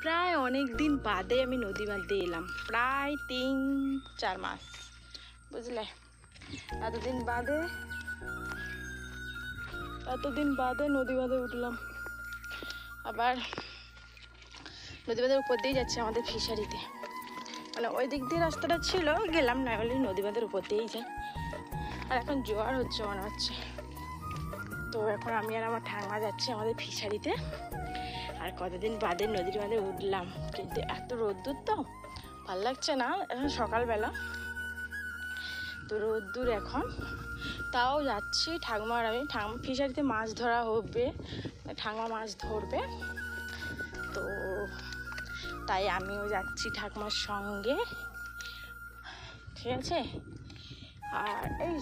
প্রায় অনেক দিন বাদে আমি নদী বাঁধতে এলাম, প্রায় 3-4 মাস, বুঝলে। এতদিন বাদে নদী বাঁধে উঠলাম। আবার নদী বাঁধের উপর দিয়ে যাচ্ছে আমাদের ফিশারিতে, মানে ওই দিক দিয়ে রাস্তাটা ছিল, গেলাম না, বলি নদী বাঁধের উপর দিয়েই যাই। আর এখন জোয়ার হচ্ছে মনে হচ্ছে। তো এখন আমি আর আমার ঠাম্মা যাচ্ছি আমাদের ফিশারিতে। আর কতদিন বাদে নদীর বাঁধে উঠলাম, কিন্তু এত রোদ্দুর তো ভাল লাগছে না। এখন সকালবেলা তো রোদ্দুর এখন, তাও যাচ্ছি ঠাকুমা আর আমি। ঠাকুমা ফিশারিতে মাছ ধরা হবে, ঠাকুমা মাছ ধরবে, তো তাই আমিও যাচ্ছি ঠাকুমার সঙ্গে, ঠিক আছে। আর এই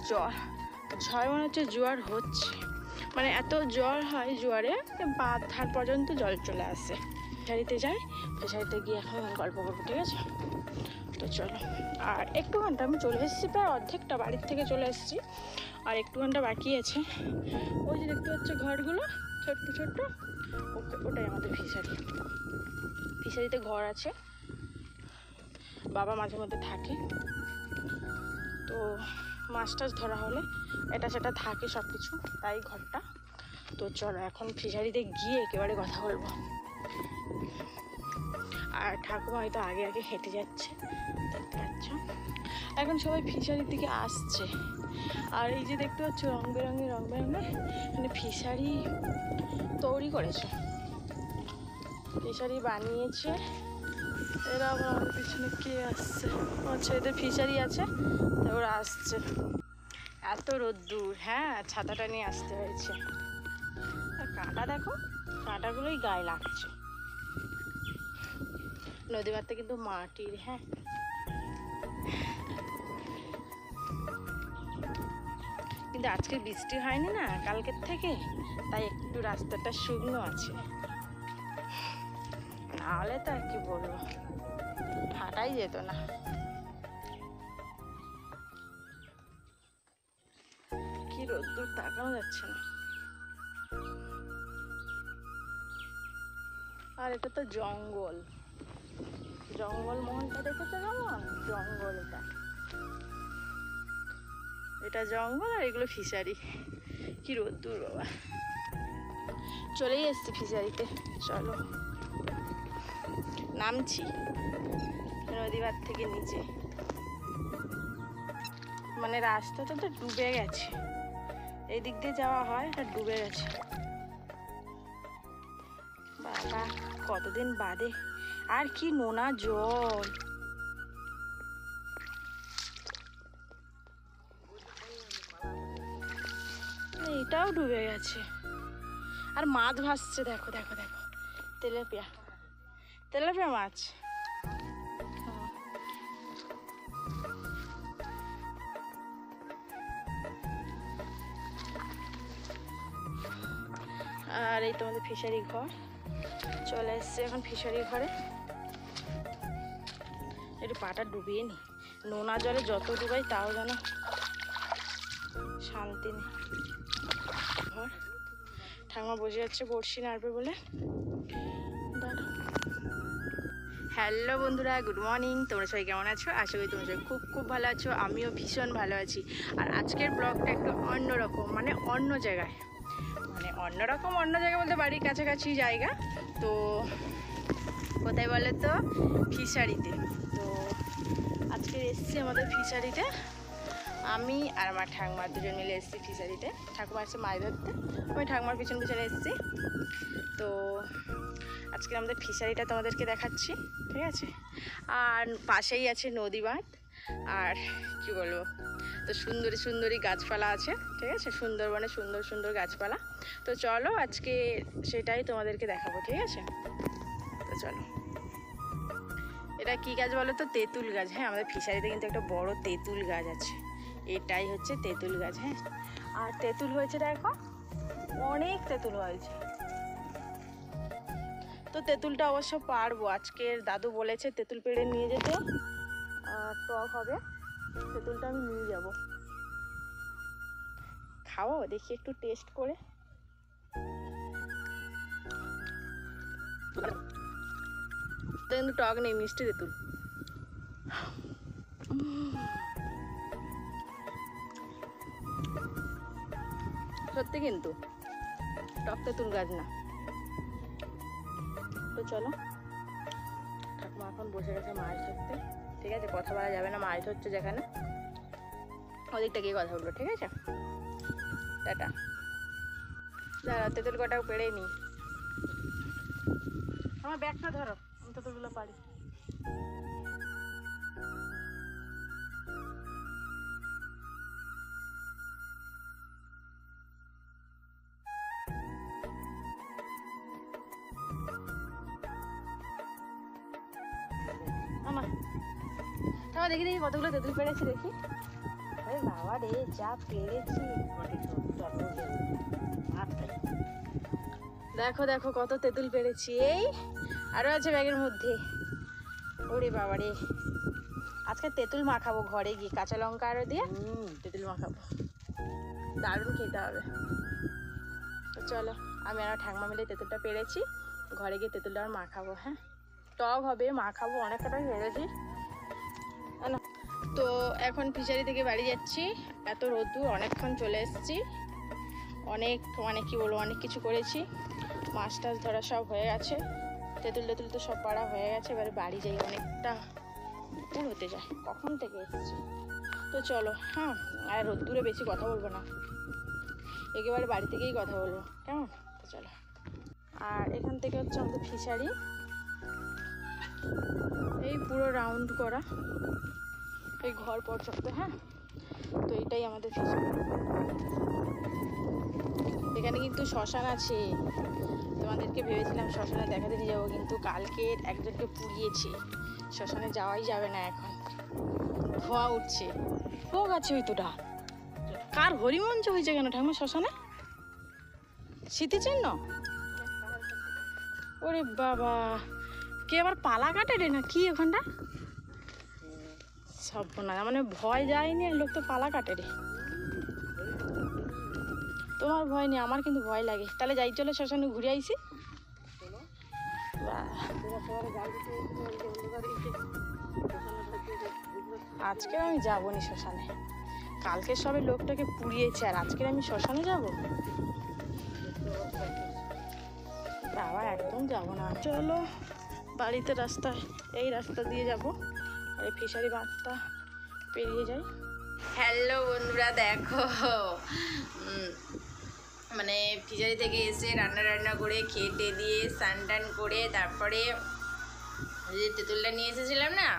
ঝড় মনে হচ্ছে জোয়ার হচ্ছে, মানে এত জল হয় জোয়ারে, বাঁধ ধার পর্যন্ত জল চলে আসে। ফিশারিতে যাই, ফিশারিতে গিয়ে এখন গল্প করবো, ঠিক আছে। তো চলো। আর একটু ঘন্টা আমি চলে এসেছি, প্রায় অর্ধেকটা বাড়ির থেকে চলে এসেছি, আর একটু ঘন্টা বাকি আছে। ওই যে দেখতে পাচ্ছ ঘরগুলো ছোট্ট ছোট্ট, ওটাই আমাদের ফিশারিতে ঘর আছে, বাবা মাঝে মধ্যে থাকে। তো মাছ টাছ ধরা হলে এটা সেটা থাকে সব কিছু, তাই ঘরটা। তো চলো এখন ফিশারিতে গিয়ে একেবারে কথা বলবো। আর ঠাকুমা হয়তো আগে আগে হেঁটে যাচ্ছে, দেখতে পাচ্ছ। এখন সবাই ফিশারির দিকে আসছে। আর এই যে দেখতে পাচ্ছ রং বেরঙের মানে ফিশারি তৈরি করেছে, ফিশারি বানিয়েছে এরা। আবার আমাদের পিছনে কে আসছে? আচ্ছা, এদের ফিশারি আছে, তাই ওরা আসছে। এত রোদ্দুর, হ্যাঁ, ছাতাটা নিয়ে আসতে হয়েছে। আর কাঁটা দেখো, কাঁটাগুলোই গায়ে লাগছে। নদী বাঁধটা কিন্তু মাটির, হ্যাঁ। কিন্তু আজকে বৃষ্টি হয়নি না কালকের থেকে, তাই একটু রাস্তাটা শুকনো আছে, নাহলে তো আর কি বলবো, হাঁটাই যেত না। কি রোদ্দুর, তাকানো যাচ্ছে না। আর এটা তো জঙ্গল মহলটা দেখেছো কেমন? জঙ্গল, এটা জঙ্গল, আর এগুলো ফিশারি। কি রোদ্দুর বাবা। চলেই এসছি ফিশারিতে, চলো নামছি নদীবাদ থেকে নিচে। মানে রাস্তাটা তো ডুবে গেছে, এই দিক দিয়ে যাওয়া হয়, এটা ডুবে গেছে। বাবা কতদিন বাদে, আর কি নোনা জল। এটাও ডুবে গেছে। আর মাছ ভাসছে, দেখো দেখো দেখো, তেলাপিয়া মাছ। আর এই তোমাদের ফিশারি ঘর, চলে এসছে এখন ফিশারি ঘরে। একটু পাটা ডুবিয়ে নি, নোনা জলে যত ডুবাই তাও যেন শান্তি নেই। ঘর, ঠাকুমা বসে যাচ্ছে বড়শি নাড়বে বলে। হ্যালো বন্ধুরা, গুড মর্নিং। তোমরা সবাই কেমন আছো? আশা করি তোমরা সবাই খুব খুব ভালো আছো, আমিও ভীষণ ভালো আছি। আর আজকের ব্লগটা একটু অন্যরকম, মানে অন্য জায়গায়, অন্য জায়গা বলতে বাড়ির কাছাকাছি জায়গা। তো কোথায় বলে তো? ফিশারিতে। তো আজকে এসছি আমাদের ফিশারিতে, আমি আর আমার ঠাকুমার দুজন মিলে এসেছি ফিশারিতে। ঠাকুমা এসছে মাছ ধরতে, আমি ঠাকুমার পিছন পিছনে এসেছি। তো আজকে আমাদের ফিশারিটা তোমাদেরকে দেখাচ্ছি, ঠিক আছে। আর পাশেই আছে নদী বাঁধ, আর কি বলবো, তো সুন্দরী সুন্দরী গাছপালা আছে, ঠিক আছে। সুন্দরবনে সুন্দর সুন্দর গাছপালা। তো চলো আজকে সেটাই তোমাদেরকে দেখাবো, ঠিক আছে। তো চলো। এটা কি গাছ বলো তো? তেঁতুল গাছ। হ্যাঁ, আমাদের ফিশারিতে কিন্তু একটা বড় তেঁতুল গাছ আছে, এটাই হচ্ছে তেঁতুল গাছ, হ্যাঁ। আর তেঁতুল হয়েছে দেখো, অনেক তেঁতুল হয়েছে। তো তেঁতুলটা অবশ্য পারবো, আজকের দাদু বলেছে তেঁতুল পেড়ে নিয়ে যেতে, টক হবে, তেঁতুলটা আমি নিয়ে যাব, খাবো, দেখি একটু টেস্ট করে। কিন্তু টক নেই, মিষ্টি তেঁতুল। সত্যি কিন্তু টক তেঁতুল গাছ না। তো চলো, ঠাকুমা এখন বসে গেছে মাছ ধরতে। ঠিক আছে, কথা বলা যাবে না, মাছ ধরছে যেখানে, ওদিকটা গিয়ে কথা বলবো। ঠিক আছে, টাটা। দাঁড়া, তেঁতুল কটাও পেড়ে নি। আমার ব্যাগটা ধরো, আমি তেঁতুলগুলো পারি। আমার দেখি দেখি কতগুলো তেঁতুল পেড়েছি দেখি। আরে বাবা রে, যা পেরেছি! দেখো দেখো কত তেঁতুল পেরেছি। এই আরো আছে ব্যাগের মধ্যে। ওরে বাবা রে, আজকে তেঁতুল মাখাবো ঘরে গিয়ে, কাঁচা লঙ্কা আরো দিয়ে তেঁতুল মাখাবো, দারুণ খেতে হবে। তো চলো, আমি আর ঠাকুমা মিলে তেঁতুলটা পেরেছি, ঘরে গিয়ে তেঁতুলটা আর মাখাবো। হ্যাঁ, টক হবে, মাখাবো, অনেক কটাই পেরেছি। তো এখন ফিশারি থেকে বাড়ি যাচ্ছি। এত রোদ্দুর, অনেকক্ষণ চলে এসেছি, অনেক কি বলবো, অনেক কিছু করেছি। মাছ টাছ ধরা সব হয়ে গেছে, তেঁতুল তো সব পাড়া হয়ে গেছে। এবারে বাড়ি যাই, অনেকটা দূর হতে যায়, কখন থেকে এসেছি। তো চলো, হ্যাঁ, আর রোদ্দুরে বেশি কথা বলবো না, একেবারে বাড়ি থেকেই কথা বলবো, কেমন? তো চলো। আর এখান থেকে হচ্ছে আমাদের ফিশারি, এই পুরো রাউন্ড করা, এই ঘর পর্যন্ত। হ্যাঁ, তো এটাই আমাদের ফিশারি। এখানে কিন্তু শ্মশান আছে, তোমাদেরকে ভেবেছিলাম শ্মশানে দেখাতে নিয়ে যাবো, কিন্তু কালকে একজনকে পুড়িয়েছে, শ্মশানে যাওয়াই যাবে না এখন, ধোঁয়া উঠছে। ভোগ আছে হয়তোটা, কার হরিমঞ্চ হয়েছে কেন ঠাকুমা শ্মশানে? স্মৃতিচিহ্ন? ওরে বাবা, কে আবার পালা কাটে রে না কি ওখানটা? সব না, মানে ভয় যায়নি, লোক তো পালা কাটে রে। তোমার ভয় নেই, আমার কিন্তু ভয় লাগে। তাহলে যাই, চলে শ্মশানে ঘুরে আইসি। আজকে আমি যাবো নি শ্মশানে, কালকে সবে লোকটাকে পুড়িয়েছে, আর আজকে আমি শ্মশানে যাব? বাবা, একদম যাবো না। চলো, বাড়িতে রাস্তায়, এই রাস্তা দিয়ে যাব, আর এই ফিশারি বাঁধটা পেরিয়ে যাই। হ্যালো বন্ধুরা, দেখো মানে ফিশারি থেকে এসে রান্না করে খেতে দিয়ে স্নান টান করে তারপরে যে তেঁতুলটা নিয়ে এসেছিলাম না,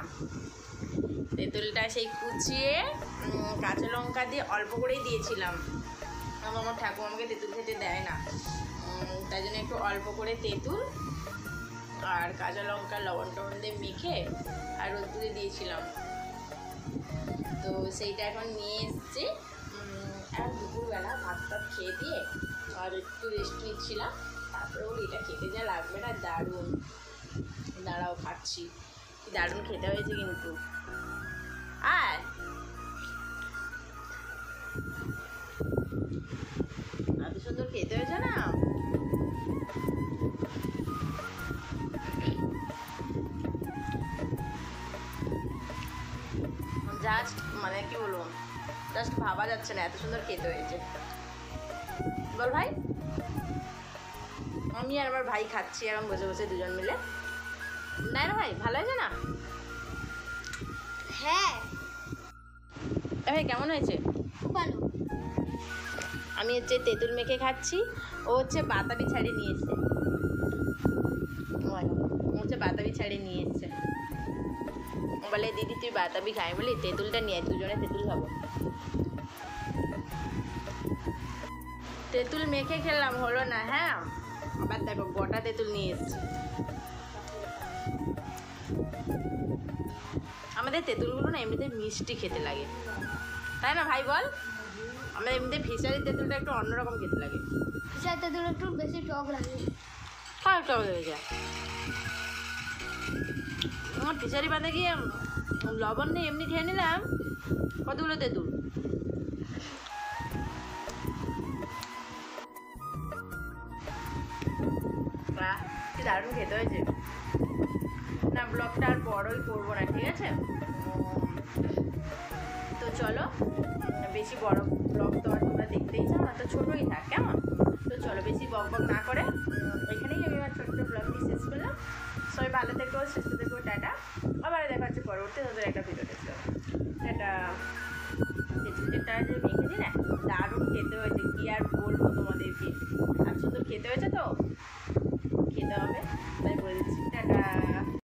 তেঁতুলটা সেই কুচিয়ে কাঁচা লঙ্কা দিয়ে অল্প করেই দিয়েছিলাম। আমার ঠাকুর আমাকে তেঁতুল খেতে দেয় না, তাই জন্য একটু অল্প করে তেঁতুল আর কাঁচা লঙ্কা লবণ টবণ দিয়ে মেখে আর রোদ্দুরে দিয়েছিলাম। তো সেইটা এখন নিয়ে এসছি, আর দুপুরবেলা ভাত টাত খেয়ে দিয়ে আর একটু রেস্ট নিচ্ছিলাম। তারপরে ওর এটা খেতে যা লাগবে না, দারুণ। দাঁড়াও, খাচ্ছি, দারুণ খেতে হয়েছে কিন্তু। আর এত সুন্দর খেতে হয়েছে না, জাস্ট মানে কি বলবো, জাস্ট ভাবা যাচ্ছে না, এত সুন্দর খেতে হয়েছে। বল ভাই, আমি আর আমার ভাই খাচ্ছি এখন বসে বসে দুজন মিলে। না ভাই, ভালো হয়েছে না? হ্যাঁ ভাই, কেমন হয়েছে? খুব ভালো। আমি হচ্ছে তেঁতুল মেখে খাচ্ছি, ও হচ্ছে বাতাবি ছাড়িয়ে নিয়ে এসছে। ও হচ্ছে বাতাবি ছাড়িয়ে নিয়ে এসছে, বলে দিদি তুই বাতাবি খাই, বলি তেঁতুলটা নিয়ে, দুজনে তেঁতুল খাবো। তেঁতুল মেখে খেলাম, হলো না। হ্যাঁ, আবার দেখো গোটা তেঁতুল নিয়ে এসছি। আমাদের তেঁতুলগুলো না এমনিতে মিষ্টি খেতে লাগে, তাই না ভাই বল? আমাদের এমনিতে ফিশারির তেঁতুলটা একটু অন্যরকম খেতে লাগে, ফিশারি তেঁতুল একটু বেশি টক লাগে। হ্যাঁ, টক লেগে যায়। আমার ফিশারি বাঁধে গিয়ে লবণ নেই, এমনি খেয়ে নিলাম কতগুলো তেঁতুল। বাহ, কি দারুণ খেতে হয়েছে না, ব্লগটা আর বড়ই করবো না, ঠিক আছে? তো চলো, বেশি বড় ব্লগ তো আর তোমরা দেখতেই চাও না, তো ছোটোই থাক, কেমন? তো চলো, বেশি বক বক না করে এখানেই আমি আমার ছোট্ট ব্লগটি শেষ করলাম। সবাই ভালো থেকো, সুস্থ থেকো, টাটা। আবার দেখা হচ্ছে পরবর্তী নতুন একটা ভিডিও দেখতে। এটা তেঁতুলটা যে মেখেছি না, দারুণ খেতে হয়েছে, কি আর বলবো তোমাদেরকে। আর শুধু খেতে হয়েছে তো, খেতে হবে, তাই